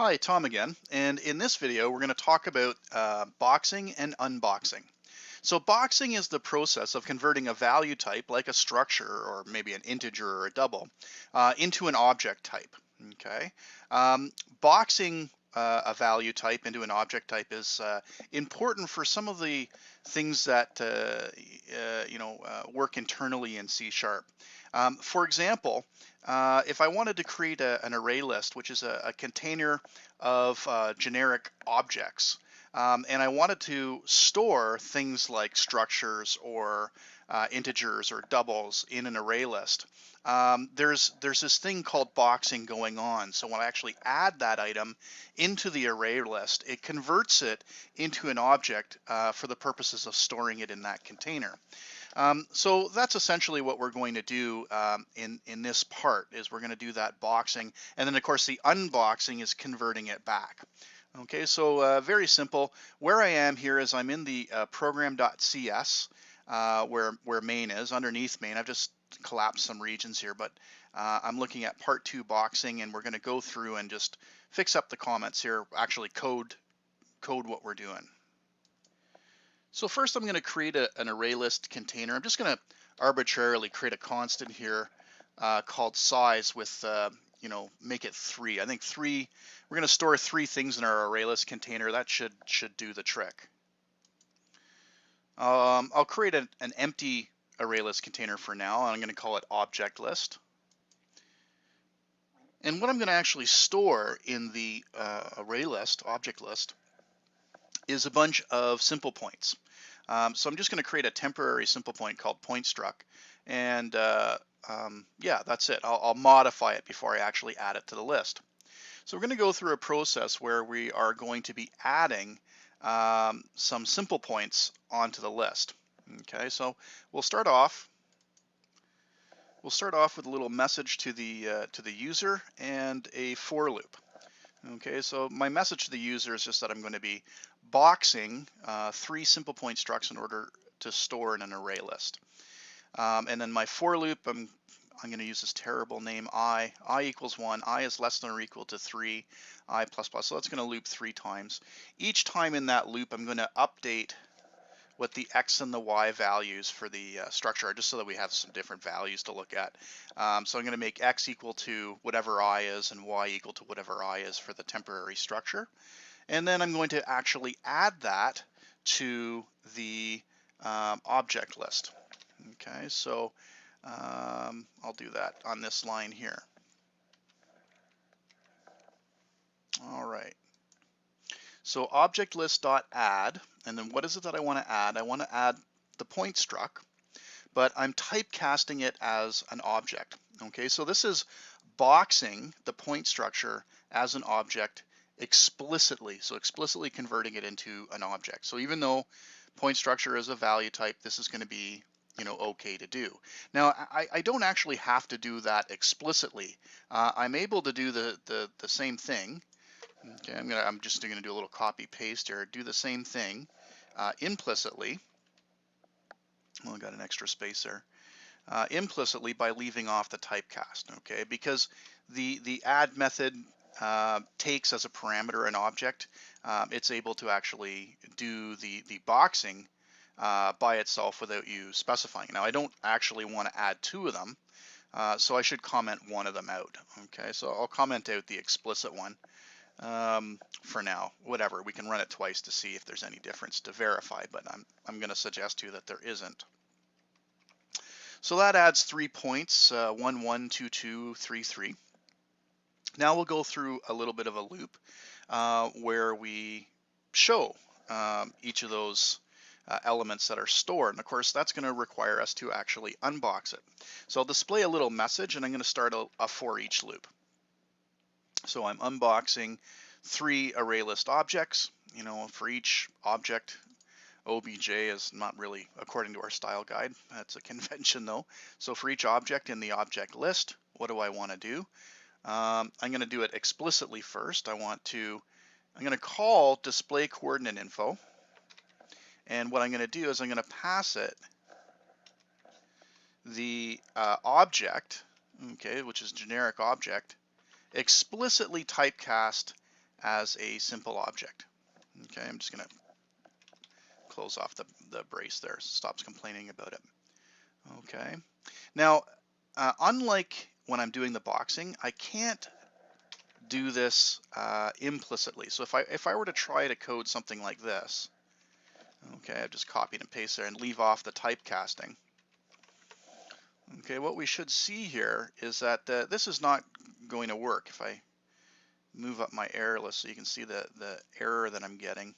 Hi, Tom again, and in this video we're going to talk about boxing and unboxing. So boxing is the process of converting a value type like a structure or maybe an integer or a double into an object type. Okay, um, Boxing a value type into an object type is important for some of the things that work internally in C Sharp. For example, if I wanted to create an array list, which is a container of generic objects, and I wanted to store things like structures or integers or doubles in an array list. There's this thing called boxing going on. So when I actually add that item into the array list, it converts it into an object for the purposes of storing it in that container. So that's essentially what we're going to do in this part is we're going to do that boxing, and then of course the unboxing is converting it back. Okay, so very simple. Where I am here is I'm in the program.cs where main is. Underneath main, I've just collapsed some regions here, but I'm looking at part 2 boxing, and we're going to go through and just fix up the comments here, actually code what we're doing. So first I'm going to create an array list container. I'm just going to arbitrarily create a constant here called size with, make it 3. I think 3, we're going to store 3 things in our array list container. That should do the trick. I'll create an empty array list container for now. I'm going to call it object list. And what I'm going to actually store in the array list, object list, is a bunch of simple points. So I'm just going to create a temporary simple point called point struct, and yeah, that's it. I'll modify it before I actually add it to the list. So we're going to go through a process where we are going to be adding some simple points onto the list. Okay, so we'll start off with a little message to the user and a for loop. Okay, so my message to the user is just that I'm going to be boxing 3 simple point structs in order to store in an array list. And then my for loop, I'm going to use this terrible name I equals 1, I is less than or equal to 3, I plus plus. So that's going to loop 3 times. Each time in that loop, I'm going to update what the x and the y values for the structure are, just so that we have some different values to look at. So I'm going to make x equal to whatever I is and y equal to whatever I is for the temporary structure. And then I'm going to actually add that to the object list. Okay, so I'll do that on this line here. All right. So object list.add, and then what is it that I want to add? I want to add the point struct, but I'm typecasting it as an object. Okay, so this is boxing the point structure as an object explicitly, so explicitly converting it into an object. So even though point structure is a value type, this is going to be okay to do. Now I don't actually have to do that explicitly. I'm able to do the same thing. Okay, I'm just going to do a little copy paste here. Do the same thing implicitly. Well, I got an extra space there. Implicitly by leaving off the typecast. Okay, because the add method takes as a parameter an object. It's able to actually do the boxing by itself without you specifying. Now I don't actually want to add 2 of them, so I should comment 1 of them out. Okay, so I'll comment out the explicit one. For now, whatever, we can run it twice to see if there's any difference to verify, but I'm going to suggest to you that there isn't. So that adds 3 points, 1, 1, 2, 2, 3, 3. Now we'll go through a little bit of a loop where we show each of those elements that are stored. And of course, that's going to require us to actually unbox it. So I'll display a little message, and I'm going to start a for each loop. So I'm unboxing 3 array list objects. For each object, obj is not really according to our style guide. That's a convention though. So for each object in the object list, what do I want to do? I'm going to do it explicitly first. I'm going to call display coordinate info. And what I'm going to do is I'm going to pass it the object, okay, which is generic object, explicitly typecast as a simple object. Okay, I'm just going to close off the brace there, so it stops complaining about it. Okay, now unlike when I'm doing the boxing, I can't do this implicitly. So if I were to try to code something like this, okay, I've just copied and pasted there and leave off the typecasting. Okay, what we should see here is that this is not going to work. If I move up my error list so you can see the error that I'm getting,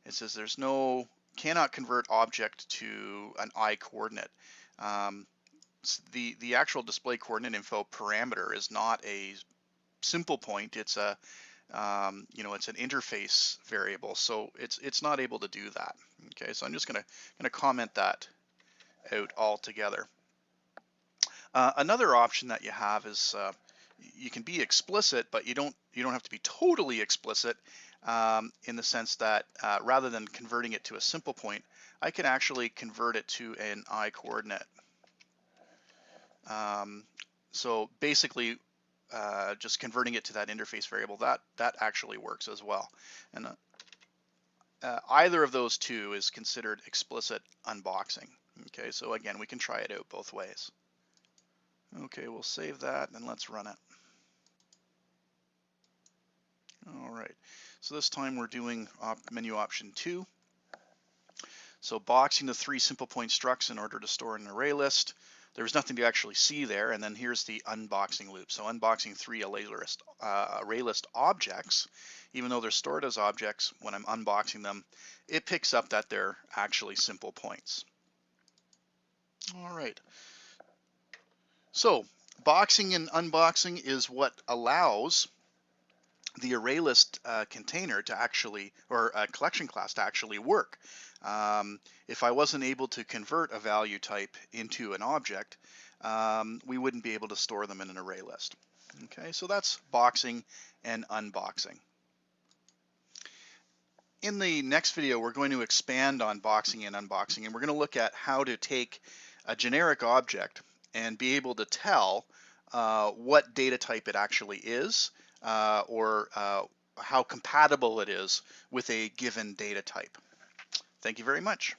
it says there's no, cannot convert object to an I coordinate. The actual display coordinate info parameter is not a simple point. It's a it's an interface variable, so it's not able to do that. Okay, so I'm just gonna comment that out altogether. Another option that you have is you can be explicit, but you don't have to be totally explicit in the sense that rather than converting it to a simple point, I can actually convert it to an I coordinate. So basically, just converting it to that interface variable, that actually works as well. And either of those two is considered explicit unboxing. Okay, so again, we can try it out both ways. Okay, we'll save that and let's run it. All right, so this time we're doing menu option 2. So boxing the 3 simple point structs in order to store an array list. There's nothing to actually see there, and then here's the unboxing loop. So unboxing 3 array list objects, even though they're stored as objects, when I'm unboxing them, it picks up that they're actually simple points. All right. So boxing and unboxing is what allows the array list container to actually, or a collection class to actually work. If I wasn't able to convert a value type into an object, we wouldn't be able to store them in an array list. Okay, so that's boxing and unboxing. In the next video, we're going to expand on boxing and unboxing, and we're going to look at how to take a generic object and be able to tell what data type it actually is, or how compatible it is with a given data type. Thank you very much.